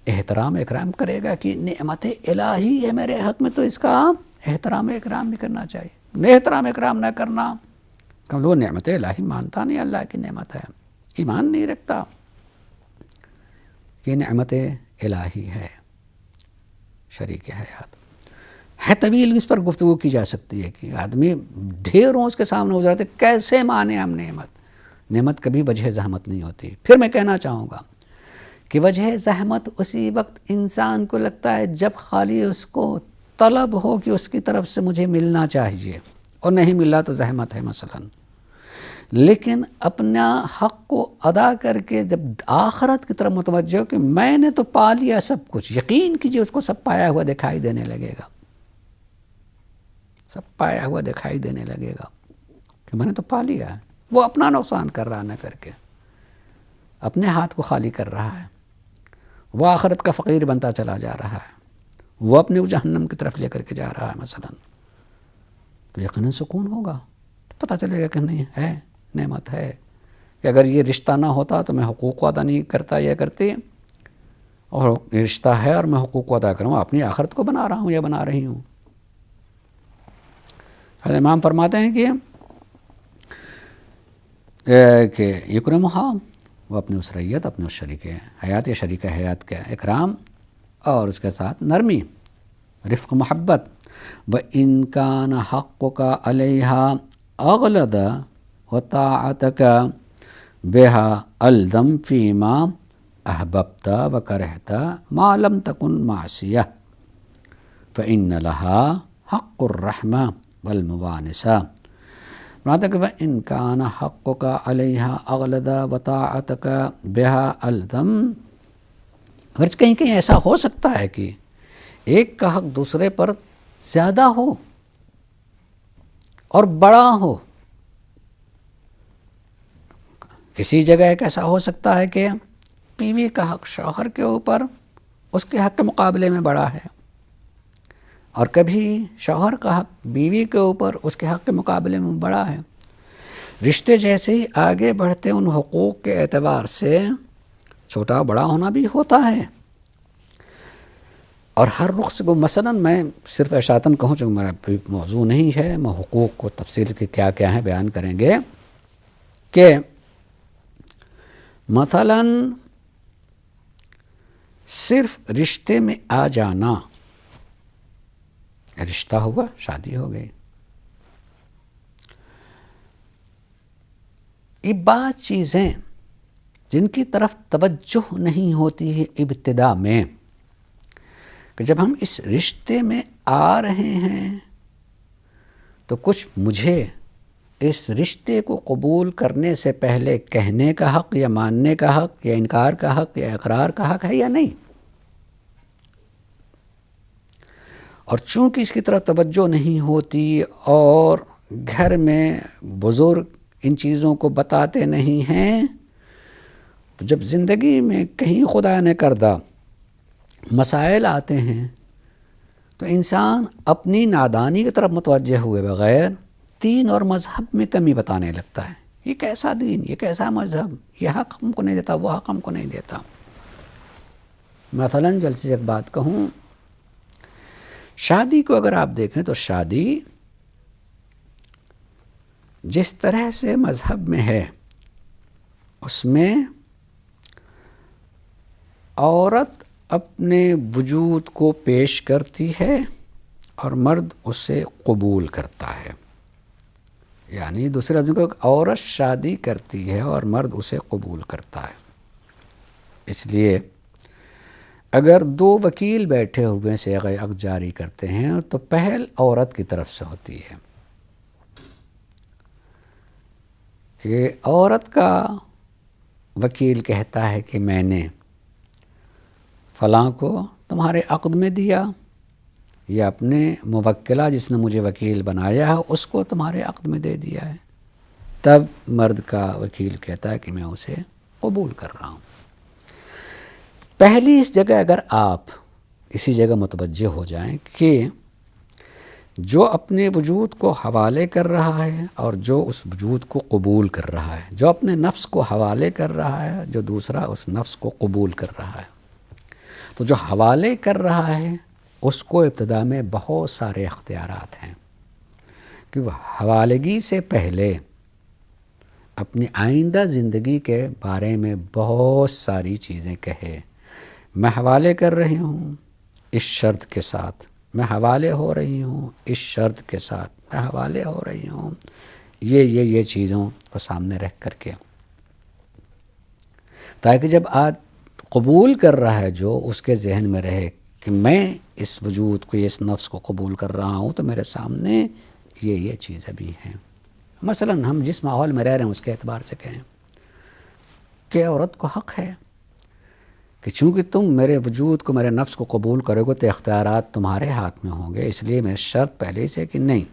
احترام اکرام کرے گا کہ نعمت الہی ہے میرے حق میں، تو اس کا احترام اکرام بھی کرنا چاہیے۔ احترام اکرام نہ کرنا، وہ نعمت الہی مانتا نہیں اللہ کی نعمت ہے، ایمان نہیں رکھتا یہ نعمت الہی ہے۔ شریک حیات ہے طویل، اس پر گفتگو کی جا سکتی ہے کہ آدمی ڈھیروں اس کے سامنے گزرتے کیسے مانے ہم نعمت کبھی وجہ زحمت نہیں ہوتی۔ پھر میں کہنا چاہوں گا کہ وجہ زحمت اسی وقت انسان کو لگتا ہے جب خالی اس کو طلب ہو کہ اس کی طرف سے مجھے ملنا چاہیے اور نہیں ملا تو زحمت ہے مثلاً۔ لیکن اپنا حق کو ادا کر کے جب آخرت کی طرف متوجہ ہو کہ میں نے تو پا لیا سب کچھ، یقین کیجئے اس کو سب پایا ہوا دکھائی دینے لگے گا، سب پایا ہوا دکھائی دینے لگے گا کہ میں نے تو پا لیا ہے۔ وہ اپنا نقصان کر رہا نہ کر کے اپنے ہاتھ کو خالی کر رہا ہے، وہ آخرت کا فقیر بنتا چلا جا رہا ہے، وہ اپنے جہنم کی طرف لے کر کے جا رہا ہے مثلا، تو یقیناً سکون ہوگا، پتہ چلے گا کہ نہیں ہے، نعمت ہے، کہ اگر یہ رشتہ نہ ہوتا تو میں حقوق کو ادا نہیں کرتا یا کرتی، اور یہ رشتہ ہے اور میں حقوق کو ادا کروں، اپنی آخرت کو بنا رہا ہوں یا بنا رہی ہوں۔ حضرت امام فرماتے ہیں کہ یکرمھا، وہ اپنے اس ریت، اپنے اس شریک حیات یا شریک حیات کا اکرام اور اس کے ساتھ نرمی، رفق، محبت۔ وَإِنْ كَانَ حَقُّكَ عَلَيْهَا أَغْلَظَ وَطَاعَتَكَ بِهَا أَلْزَمْ فِي مَا أَحْبَبْتَ وَكَرِهْتَ مَا لَمْ تَكُنْ مَعْصِيَةً فَإِنَّ لَهَا حَقُّ الرَّحْمَةِ وَالْمُوَانَسَةِ۔ مطلب کہ وَإِنْ كَانَ حَقُّكَ عَلَيْهَا أَغْلَظَ وَطَاعَتَكَ بِهَا أَلْزَمْ، اگرچہ کہیں کہیں ایسا ہو سکتا ہے کہ ایک کا حق دوسرے پر زیادہ ہو اور بڑا ہو، کسی جگہ ایک ایسا ہو سکتا ہے کہ بیوی کا حق شوہر کے اوپر اس کے حق کے مقابلے میں بڑا ہے، اور کبھی شوہر کا حق بیوی کے اوپر اس کے حق کے مقابلے میں بڑا ہے۔ رشتے جیسے ہی آگے بڑھتے ان حقوق کے اعتبار سے چھوٹا بڑا ہونا بھی ہوتا ہے، اور ہر رخ سے مثلاً میں صرف اشاعتاً کہوں چونکہ میرا موضوع نہیں ہے، میں حقوق کو تفصیل کے کیا کیا ہیں بیان کریں گے، کہ مثلاً صرف رشتے میں آ جانا، رشتہ ہوا، شادی ہو گئی، یہ بعض چیزیں جن کی طرف توجہ نہیں ہوتی ہے ابتدا میں، کہ جب ہم اس رشتے میں آ رہے ہیں تو کچھ مجھے اس رشتے کو قبول کرنے سے پہلے کہنے کا حق یا ماننے کا حق یا انکار کا حق یا اقرار کا حق ہے یا نہیں، اور چونکہ اس کی طرف توجہ نہیں ہوتی اور گھر میں بزرگ ان چیزوں کو بتاتے نہیں ہیں، تو جب زندگی میں کہیں خدا نہ کردہ مسائل آتے ہیں تو انسان اپنی نادانی کی طرف متوجہ ہوئے بغیر دین اور مذہب میں کمی بتانے لگتا ہے، یہ کیسا دین، یہ کیسا مذہب، یہ حق ہم کو نہیں دیتا، وہ حق ہم کو نہیں دیتا۔ مثلاً جلسی سے ایک بات کہوں، شادی کو اگر آپ دیکھیں تو شادی جس طرح سے مذہب میں ہے اس میں عورت اپنے وجود کو پیش کرتی ہے اور مرد اسے قبول کرتا ہے، یعنی دوسرے لفظ کو عورت شادی کرتی ہے اور مرد اسے قبول کرتا ہے۔ اس لیے اگر دو وکیل بیٹھے ہوئے صیغہ عقد جاری کرتے ہیں تو پہل عورت کی طرف سے ہوتی ہے، کہ عورت کا وکیل کہتا ہے کہ میں نے فلاں کو تمہارے عقد میں دیا، یا اپنے موکلہ جس نے مجھے وکیل بنایا ہے اس کو تمہارے عقد میں دے دیا ہے، تب مرد کا وکیل کہتا ہے کہ میں اسے قبول کر رہا ہوں۔ پہلی اس جگہ اگر آپ اسی جگہ متوجہ ہو جائیں کہ جو اپنے وجود کو حوالے کر رہا ہے اور جو اس وجود کو قبول کر رہا ہے، جو اپنے نفس کو حوالے کر رہا ہے، جو دوسرا اس نفس کو قبول کر رہا ہے، تو جو حوالے کر رہا ہے اس کو ابتدا میں بہت سارے اختیارات ہیں کہ وہ حوالگی سے پہلے اپنی آئندہ زندگی کے بارے میں بہت ساری چیزیں کہے، میں حوالے کر رہی ہوں اس شرط کے ساتھ، میں حوالے ہو رہی ہوں اس شرط کے ساتھ، میں حوالے ہو رہی ہوں یہ چیزوں کو سامنے رکھ کر کے، تاکہ جب قبول کر رہا ہے جو اس کے ذہن میں رہے کہ میں اس وجود کو، اس نفس کو قبول کر رہا ہوں تو میرے سامنے یہ چیزیں بھی ہیں۔ مثلا ہم جس ماحول میں رہ رہے ہیں اس کے اعتبار سے کہیں کہ عورت کو حق ہے کہ چونکہ تم میرے وجود کو، میرے نفس کو قبول کرو گے تو اختیارات تمہارے ہاتھ میں ہوں گے، اس لیے میری شرط پہلے سے کہ نہیں،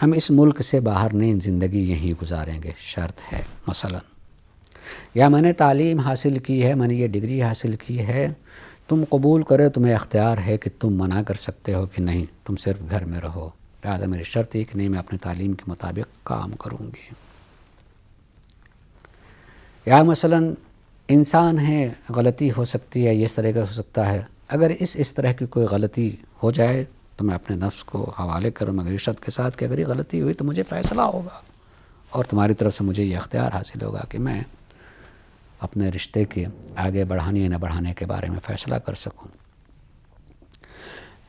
ہم اس ملک سے باہر نہیں، زندگی یہیں گزاریں گے، شرط ہے مثلا۔ یا میں نے تعلیم حاصل کی ہے، میں نے یہ ڈگری حاصل کی ہے، تم قبول کرے، تمہیں اختیار ہے کہ تم منع کر سکتے ہو کہ نہیں تم صرف گھر میں رہو، لہٰذا میری شرط یہ کہ نہیں میں اپنی تعلیم کے مطابق کام کروں گی۔ یا مثلاً انسان ہے، غلطی ہو سکتی ہے، اس طرح کا ہو سکتا ہے، اگر اس طرح کی کوئی غلطی ہو جائے تو میں اپنے نفس کو حوالے کروں مگر شرط کے ساتھ کہ اگر یہ غلطی ہوئی تو مجھے فیصلہ ہوگا اور تمہاری طرف سے مجھے یہ اختیار حاصل ہوگا کہ میں اپنے رشتے کے آگے بڑھانے یا نہ بڑھانے کے بارے میں فیصلہ کر سکوں۔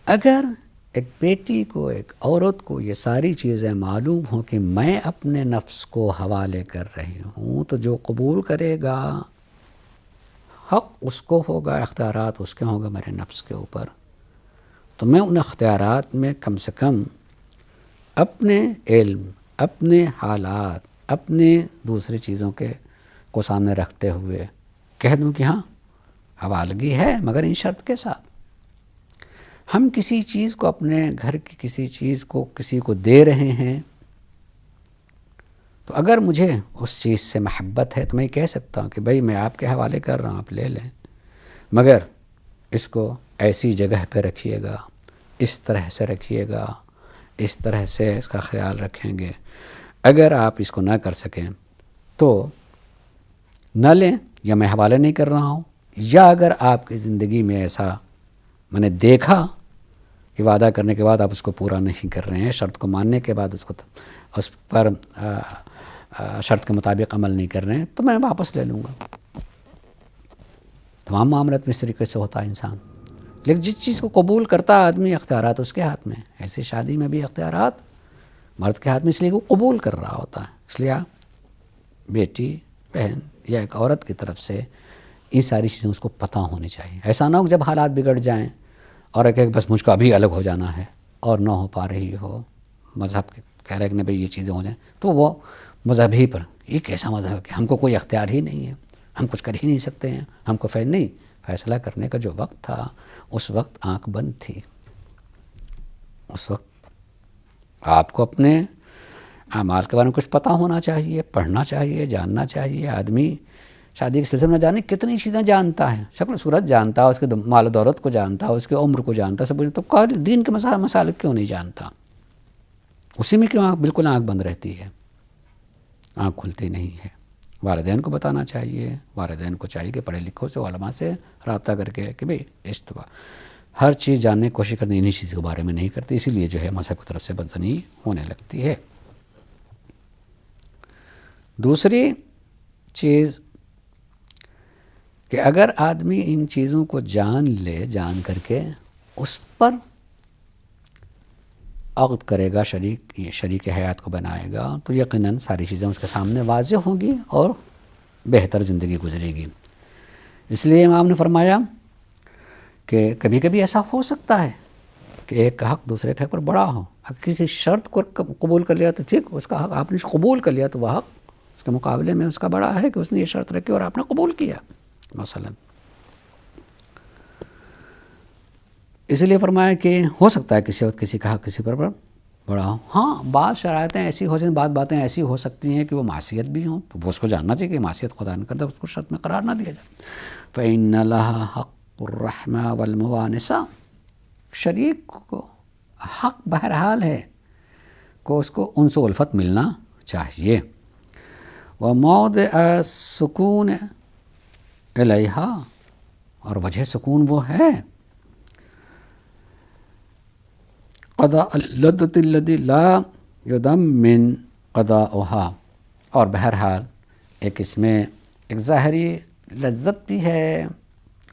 اگر ایک بیٹی کو، ایک عورت کو یہ ساری چیزیں معلوم ہوں کہ میں اپنے نفس کو حوالے کر رہی ہوں، تو جو قبول کرے گا حق اس کو ہوگا، اختیارات اس کے ہوں گے میرے نفس کے اوپر، تو میں ان اختیارات میں کم سے کم اپنے علم، اپنے حالات، اپنے دوسری چیزوں کو سامنے رکھتے ہوئے کہہ دوں کہ ہاں حوالگی ہے مگر ان شرط کے ساتھ۔ ہم کسی چیز کو، اپنے گھر کی کسی چیز کو کسی کو دے رہے ہیں تو اگر مجھے اس چیز سے محبت ہے تو میں کہہ سکتا ہوں کہ بھئی میں آپ کے حوالے کر رہا ہوں، آپ لے لیں، مگر اس کو ایسی جگہ پہ رکھیے گا، اس طرح سے رکھیے گا، اس طرح سے اس کا خیال رکھیں گے۔ اگر آپ اس کو نہ کر سکیں تو نہ لیں، یا میں حوالے نہیں کر رہا ہوں، یا اگر آپ کی زندگی میں ایسا میں نے دیکھا کہ وعدہ کرنے کے بعد آپ اس کو پورا نہیں کر رہے ہیں، شرط کو ماننے کے بعد اس پر شرط کے مطابق عمل نہیں کر رہے ہیں، تو میں واپس لے لوں گا۔ تمام معاملات میں اس طریقے سے ہوتا ہے انسان، لیکن جس چیز کو قبول کرتا آدمی اختیارات اس کے ہاتھ میں، ایسے شادی میں بھی اختیارات مرد کے ہاتھ میں، اس لیے وہ قبول کر رہا ہوتا ہے۔ اس لیے بیٹی، بہن یا ایک عورت کی طرف سے یہ ساری چیزیں اس کو پتہ ہونی چاہیے۔ ایسا نہ ہو کہ جب حالات بگڑ جائیں اور کہ بس مجھ کو ابھی الگ ہو جانا ہے اور نہ ہو پا رہی ہو، مذہب کہہ رہے کہ نہیں بھئی یہ چیزیں ہو جائیں، تو وہ مذہب ہی پر، یہ کیسا مذہب ہے کہ ہم کو کوئی اختیار ہی نہیں ہے، ہم کچھ کر ہی نہیں سکتے ہیں، ہم کو نہیں، فیصلہ کرنے کا جو وقت تھا اس وقت آنکھ بند تھی، اس وقت آپ کو اپنے اعمال کے بارے میں کچھ پتہ ہونا چاہیے، پڑھنا چاہیے، جاننا چاہیے۔ آدمی شادی کے سلسلے میں جانے کتنی چیزیں جانتا ہے، شکل و صورت جانتا ہے، اس کے مال و دولت کو جانتا ہے، اس کے عمر کو جانتا ہے، سب کچھ، تو دین کے مسائل کیوں نہیں جانتا؟ اسی میں کیوں بالکل آنکھ بند رہتی ہے، آنکھ کھلتی نہیں ہے؟ والدین کو بتانا چاہیے، والدین کو چاہیے کہ پڑھے لکھوں سے، علماء سے رابطہ کر کے کہ بھئی ہر چیز جاننے کی کوشش کرتے، انہی چیز کے بارے میں نہیں کرتے، اسی لیے جو ہے مذہب کی طرف سے بدزنی ہونے لگتی ہے۔ دوسری چیز کہ اگر آدمی ان چیزوں کو جان لے، جان کر کے اس پر عقد کرے گا، شریک حیات کو بنائے گا، تو یقیناً ساری چیزیں اس کے سامنے واضح ہوں گی اور بہتر زندگی گزرے گی۔ اس لیے امام نے فرمایا کہ کبھی کبھی ایسا ہو سکتا ہے کہ ایک کا حق دوسرے کے حق پر بڑا ہو، اگر کسی شرط کو قبول کر لیا تو ٹھیک، اس کا حق آپ نے قبول کر لیا تو وہ حق اس کے مقابلے میں اس کا بڑا ہے کہ اس نے یہ شرط رکھی اور آپ نے قبول کیا مثلا۔ اس لیے فرمایا کہ ہو سکتا ہے کسی وقت کسی کا حق کسی پر بڑا ہو۔ ہاں بعض شرائطیں ایسی ہو سکتی ہیں، بعض باتیں ایسی ہو سکتی ہیں کہ وہ معصیت بھی ہوں، تو وہ اس کو جاننا چاہیے کہ معصیت خدا نے کرتا، اس کو شرط میں قرار نہ دیا جائے۔ فَإِنَّ لَهَا حَقُّ الرَّحْمَةِ وَالْمُوَانَسَةِ، شریک کو حق بہرحال ہے کہ اس کو ان سے الفت ملنا چاہیے۔ وَمَوْضِعَ السُّكُونِ إِلَيْهَا، اور وجہ سکون وہ ہے قضاء اللذة الذي لا يضمن قضاؤها، اور بہرحال ایک اس میں ایک ظاہری لذت بھی ہے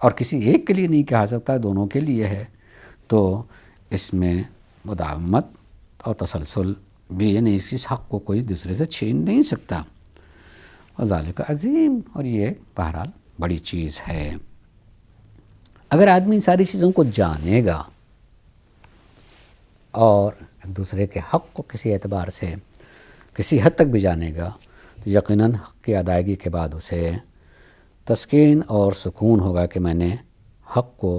اور کسی ایک کے لیے نہیں کہا سکتا، دونوں کے لیے ہے، تو اس میں مداومت اور تسلسل بھی، یعنی اس حق کو کوئی دوسرے سے چھین نہیں سکتا۔ وذالک عظیم، اور یہ بہرحال بڑی چیز ہے۔ اگر آدمی ان ساری چیزوں کو جانے گا اور ایک دوسرے کے حق کو کسی اعتبار سے کسی حد تک بھی جانے گا، تو یقیناً حق کی ادائیگی کے بعد اسے تسکین اور سکون ہوگا کہ میں نے حق کو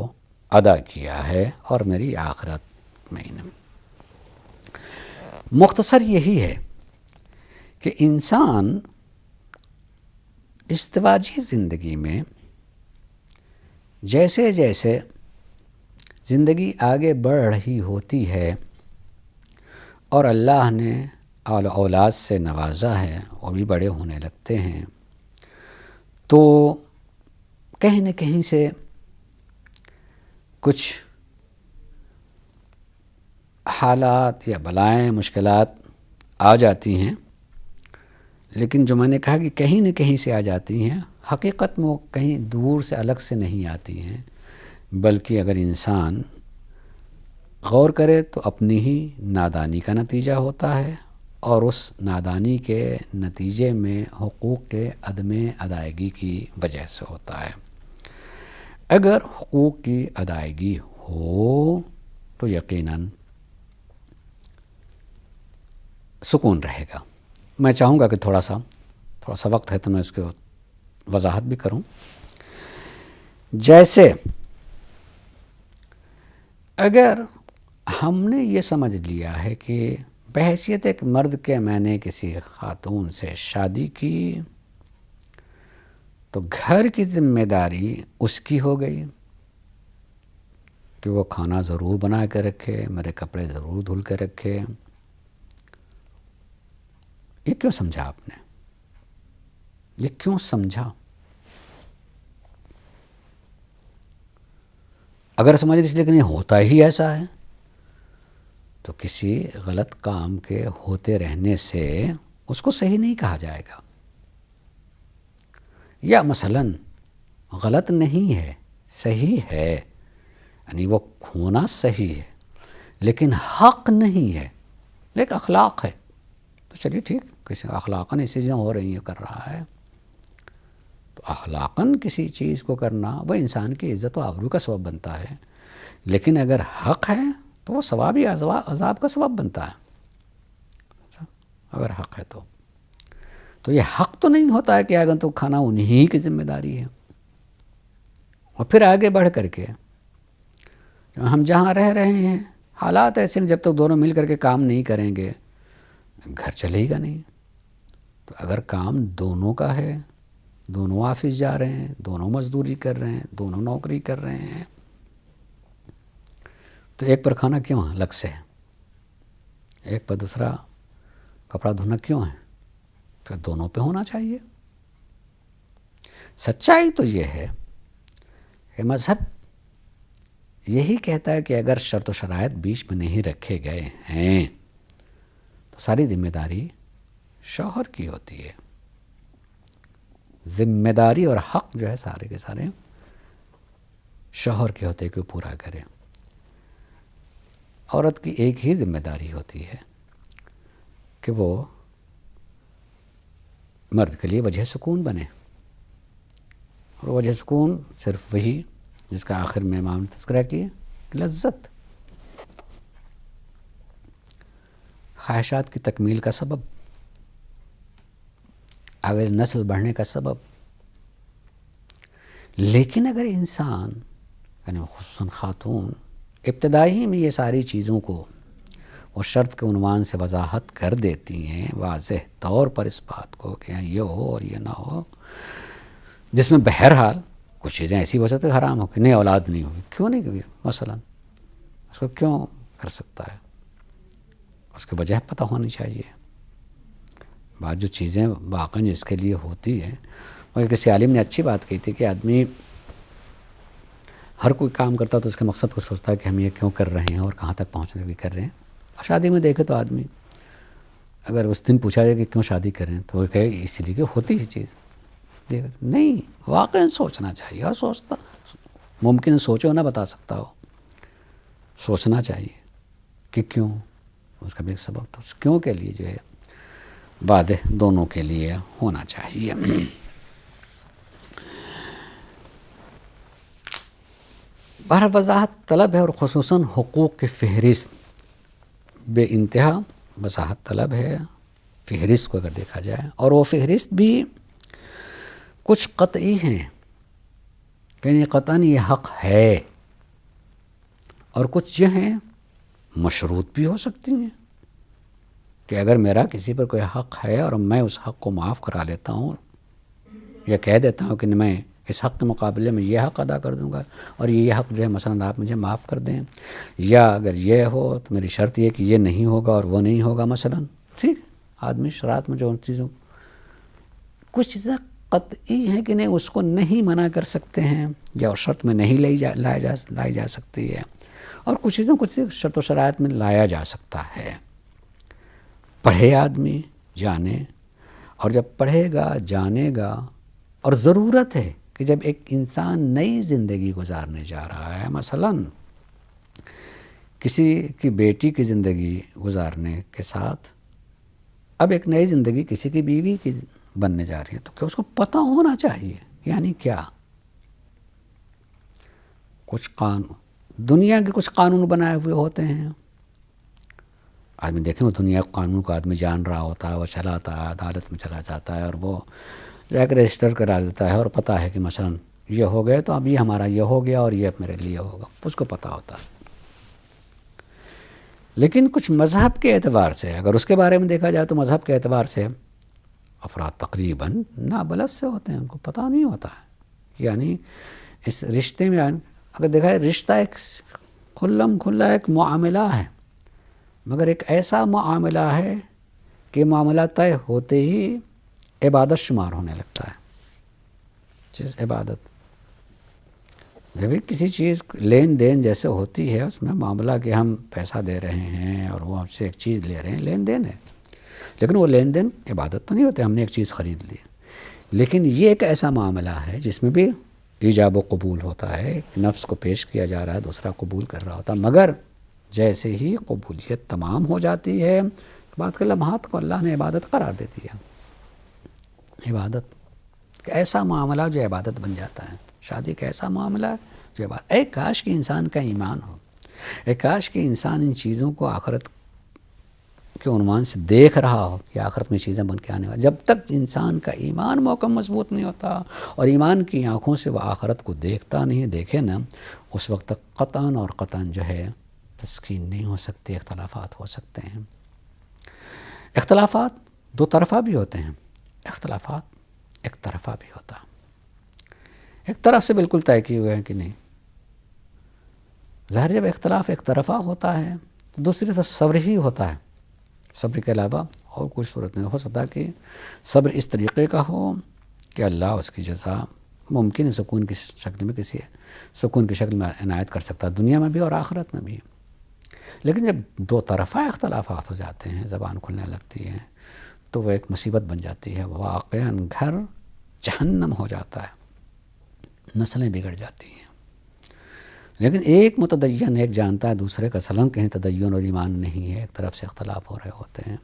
ادا کیا ہے اور میری آخرت مطمئن۔ مختصر یہی ہے کہ انسان ازدواجی زندگی میں جیسے جیسے زندگی آگے بڑھ رہی ہوتی ہے اور اللہ نے اولاد سے نوازا ہے، وہ بھی بڑے ہونے لگتے ہیں، تو کہیں نہ کہیں سے کچھ حالات یا بلائیں مشکلات آ جاتی ہیں، لیکن جو میں نے کہا کہ کہیں نہ کہیں سے آ جاتی ہیں، حقیقت میں وہ کہیں دور سے الگ سے نہیں آتی ہیں، بلکہ اگر انسان غور کرے تو اپنی ہی نادانی کا نتیجہ ہوتا ہے، اور اس نادانی کے نتیجے میں حقوق کے عدم ادائیگی کی وجہ سے ہوتا ہے۔ اگر حقوق کی ادائیگی ہو تو یقیناً سکون رہے گا۔ میں چاہوں گا کہ تھوڑا سا وقت ہے تو میں اس کی وضاحت بھی کروں۔ جیسے اگر ہم نے یہ سمجھ لیا ہے کہ بحیثیت ایک مرد کے میں نے کسی خاتون سے شادی کی تو گھر کی ذمہ داری اس کی ہو گئی کہ وہ کھانا ضرور بنا کے رکھے، میرے کپڑے ضرور دھل کے رکھے۔ یہ کیوں سمجھا آپ نے؟ یہ کیوں سمجھا؟ اگر سمجھ اس لیے کہ نہیں ہوتا ہی ایسا ہے تو کسی غلط کام کے ہوتے رہنے سے اس کو صحیح نہیں کہا جائے گا، یا مثلاً غلط نہیں ہے، صحیح ہے، یعنی وہ ہونا صحیح ہے لیکن حق نہیں ہے، لیکن اخلاق ہے تو چلیے ٹھیک، کسی اخلاقاً ایسی چیزیں ہو رہی ہیں کر رہا ہے تو اخلاقاً کسی چیز کو کرنا وہ انسان کی عزت و آبرو کا سبب بنتا ہے، لیکن اگر حق ہے تو وہ ثوابی عذاب کا سبب بنتا ہے۔ اگر حق ہے تو یہ حق تو نہیں ہوتا ہے کہ اگر تو کھانا انہی کی ذمہ داری ہے۔ اور پھر آگے بڑھ کر کے ہم جہاں رہ رہے ہیں حالات ایسے ہیں، جب تک دونوں مل کر کے کام نہیں کریں گے گھر چلے گا نہیں۔ تو اگر کام دونوں کا ہے، دونوں آفس جا رہے ہیں، دونوں مزدوری کر رہے ہیں، دونوں نوکری کر رہے ہیں، تو ایک پر کھانا کیوں الگ سے ہے، ایک پر دوسرا کپڑا دھونا کیوں ہے؟ پھر دونوں پہ ہونا چاہیے۔ سچائی تو یہ ہے کہ مذہب یہی کہتا ہے کہ اگر شرط و شرائط بیچ میں نہیں رکھے گئے ہیں تو ساری ذمہ داری شوہر کی ہوتی ہے۔ ذمہ داری اور حق جو ہے سارے کے سارے شوہر کے ہوتے ہیں کہ وہ پورا کرے۔ عورت کی ایک ہی ذمہ داری ہوتی ہے کہ وہ مرد کے لیے وجہ سکون بنے، اور وجہ سکون صرف وہی جس کا آخر میں امام نے تذکرہ کیا، لذت، خواہشات کی تکمیل کا سبب، آگے نسل بڑھنے کا سبب۔ لیکن اگر انسان یعنی خصوصاً خاتون ابتدائی میں یہ ساری چیزوں کو وہ شرط کے عنوان سے وضاحت کر دیتی ہیں واضح طور پر اس بات کو کہ یہ ہو اور یہ نہ ہو، جس میں بہرحال کچھ چیزیں ایسی ہو سکتی حرام ہو کہ نہیں اولاد نہیں ہوگی، کیوں نہیں ہوگی مثلا، اس کو کیوں کر سکتا ہے، اس کی وجہ پتہ ہونی چاہیے۔ بعض جو چیزیں واقعی جس کے لیے ہوتی ہیں، اور کسی عالم نے اچھی بات کہی تھی کہ آدمی ہر کوئی کام کرتا تو اس کے مقصد کو سوچتا ہے کہ ہم یہ کیوں کر رہے ہیں اور کہاں تک پہنچنے بھی کر رہے ہیں۔ اور شادی میں دیکھے تو آدمی اگر اس دن پوچھا جائے کہ کیوں شادی کر رہے ہیں تو وہ کہے اس لیے کہ ہوتی ہی چیز نہیں، واقعی سوچنا چاہیے، اور سوچتا ممکن سوچو نہ بتا سکتا ہو، سوچنا چاہیے کہ کیوں، اس کا بھی ایک سبب تو اس کیوں کے لیے جو ہے واضح دونوں کے لیے ہونا چاہیے۔ بہر وضاحت طلب ہے، اور خصوصاً حقوق کی فہرست بے انتہا وضاحت طلب ہے، فہرست کو اگر دیکھا جائے، اور وہ فہرست بھی کچھ قطعی ہیں کہ قطعاً یہ حق ہے، اور کچھ یہ ہیں مشروط بھی ہو سکتی ہیں کہ اگر میرا کسی پر کوئی حق ہے اور میں اس حق کو معاف کرا لیتا ہوں یا کہہ دیتا ہوں کہ میں اس حق کے مقابلے میں یہ حق ادا کر دوں گا اور یہ حق جو ہے مثلا آپ مجھے معاف کر دیں، یا اگر یہ ہو تو میری شرط یہ کہ یہ نہیں ہوگا اور وہ نہیں ہوگا مثلا، ٹھیک، آدمی شرائط میں جو ان چیزوں کچھ چیزیں قطعی ہیں کہ نہیں اس کو نہیں منع کر سکتے ہیں یا اور شرط میں نہیں لائی جا سکتی ہے، اور کچھ چیزوں کو شرط و شرائط میں لایا جا سکتا ہے۔ پڑھے آدمی جانے، اور جب پڑھے گا جانے گا، اور ضرورت ہے کہ جب ایک انسان نئی زندگی گزارنے جا رہا ہے، مثلا کسی کی بیٹی کی زندگی گزارنے کے ساتھ اب ایک نئی زندگی کسی کی بیوی کی بننے جا رہی ہے، تو کیا اس کو پتہ ہونا چاہیے؟ یعنی کیا کچھ قانون، دنیا کے کچھ قانون بنائے ہوئے ہوتے ہیں، آدمی دیکھیں وہ دنیا کے قانون کو آدمی جان رہا ہوتا ہے، وہ چلاتا ہے، عدالت میں چلا جاتا ہے اور وہ جا کے رجسٹر کرا دیتا ہے، اور پتہ ہے کہ مثلا یہ ہو گئے تو اب یہ ہمارا یہ ہو گیا اور یہ میرے لیے ہوگا، اس کو پتہ ہوتا ہے۔ لیکن کچھ مذہب کے اعتبار سے اگر اس کے بارے میں دیکھا جائے تو مذہب کے اعتبار سے افراد تقریباً نابلد سے ہوتے ہیں، ان کو پتہ نہیں ہوتا ہے۔ یعنی اس رشتے میں اگر دیکھا جائے رشتہ ایک کھلا ایک معاملہ ہے، مگر ایک ایسا معاملہ ہے کہ معاملہ طے ہوتے ہی عبادت شمار ہونے لگتا ہے۔ چیز عبادت جب کسی چیز لین دین جیسے ہوتی ہے، اس میں معاملہ کہ ہم پیسہ دے رہے ہیں اور وہ ہم سے ایک چیز لے رہے ہیں، لین دین ہے، لیکن وہ لین دین عبادت تو نہیں ہوتے، ہم نے ایک چیز خرید لی۔ لیکن یہ ایک ایسا معاملہ ہے جس میں بھی ایجاب و قبول ہوتا ہے، نفس کو پیش کیا جا رہا ہے، دوسرا قبول کر رہا ہوتا ہے، مگر جیسے ہی قبولیت تمام ہو جاتی ہے، بعد کے لمحات کو اللہ نے عبادت قرار دے دیا۔ عبادت ایسا معاملہ جو عبادت بن جاتا ہے، شادی ایک ایسا معاملہ ہے جو عبادت۔ ایک کاش کہ انسان کا ایمان ہو، ایک کاش کہ انسان ان چیزوں کو آخرت کے عنوان سے دیکھ رہا ہو کہ آخرت میں چیزیں بن کے آنے والی۔ جب تک انسان کا ایمان محکم مضبوط نہیں ہوتا اور ایمان کی آنکھوں سے وہ آخرت کو دیکھتا نہیں، دیکھے نا، اس وقت تک قطعاً اور قطعاً جو ہے تسکین نہیں ہو سکتی، اختلافات ہو سکتے ہیں۔ اختلافات دو طرفہ بھی ہوتے ہیں، اختلافات ایک طرفہ بھی ہوتا ہے، ایک طرف سے بالکل طے کیے ہوئے ہیں کہ نہیں۔ ظاہر جب اختلاف ایک طرفہ ہوتا ہے تو دوسری طرف صبر ہی ہوتا ہے، صبر کے علاوہ اور کوئی صورت نہیں ہو سکتا کہ صبر اس طریقے کا ہو کہ اللہ اس کی جزا ممکن ہے سکون کی شکل میں، کسی سکون کی شکل میں عنایت کر سکتا ہے، دنیا میں بھی اور آخرت میں بھی۔ لیکن جب دو طرفہ اختلافات ہو جاتے ہیں، زبان کھلنے لگتی ہے، تو وہ ایک مصیبت بن جاتی ہے، واقعاً گھر جہنم ہو جاتا ہے، نسلیں بگڑ جاتی ہیں۔ لیکن ایک متدین ایک جانتا ہے دوسرے کا سلام کہیں تدین اور ایمان نہیں ہے، ایک طرف سے اختلاف ہو رہے ہوتے ہیں،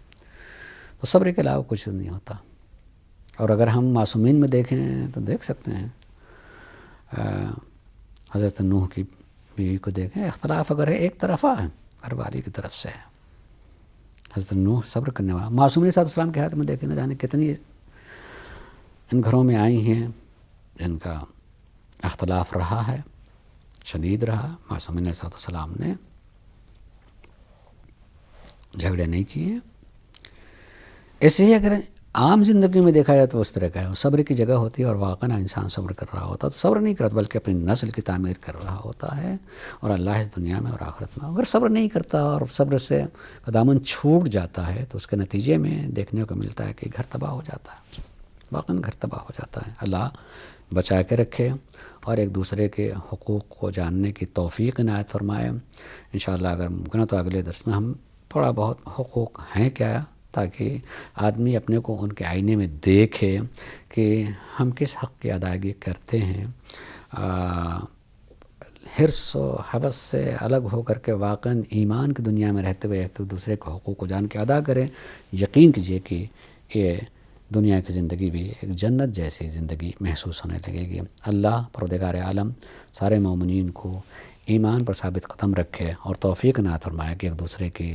تو صبر کے علاوہ کچھ نہیں ہوتا۔ اور اگر ہم معصومین میں دیکھیں تو دیکھ سکتے ہیں، حضرت نوح کی بیوی کو دیکھیں، اختلاف اگر ہے ایک طرفہ ہے، گھر والی کی طرف سے ہے، حضرت نوح صبر کرنے والا۔ معصومین صلی اللہ علیہ وسلم کے ہاتھ میں دیکھیں، نہ جانے کتنی ان گھروں میں آئی ہیں جن کا اختلاف رہا ہے، شدید رہا، معصومین علیہ السلام نے جھگڑے نہیں کیے۔ ایسے ہی اگر عام زندگی میں دیکھا جائے تو اس طرح کا ہے، صبر کی جگہ ہوتی ہے اور واقعاً انسان صبر کر رہا ہوتا ہے، تو صبر نہیں کرتا بلکہ اپنی نسل کی تعمیر کر رہا ہوتا ہے، اور اللہ اس دنیا میں اور آخرت میں اگر صبر نہیں کرتا اور صبر سے دامن چھوٹ جاتا ہے تو اس کے نتیجے میں دیکھنے کو ملتا ہے کہ گھر تباہ ہو جاتا ہے، واقعاً گھر تباہ ہو جاتا ہے۔ اللہ بچا کے رکھے اور ایک دوسرے کے حقوق کو جاننے کی توفیق عنایت فرمائے۔ انشاءاللہ اگر ممکن ہے تو اگلے درس میں ہم تھوڑا بہت حقوق ہیں کیا، تاکہ آدمی اپنے کو ان کے آئینے میں دیکھے کہ ہم کس حق کی ادائیگی کرتے ہیں، حرص و حوث سے الگ ہو کر کے واقعاً ایمان کی دنیا میں رہتے ہوئے ایک دوسرے کے حقوق کو جان کے ادا کریں۔ یقین کیجئے کہ یہ دنیا کی زندگی بھی ایک جنت جیسی زندگی محسوس ہونے لگے گی۔ اللہ پروردگار عالم سارے مومنین کو ایمان پر ثابت قدم رکھے اور توفیق عنایت فرمائے کہ ایک دوسرے کے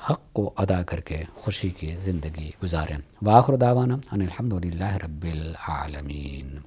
حق کو ادا کر کے خوشی کی زندگی گزاریں۔ وآخر دعوانا ان الحمدللہ رب العالمین۔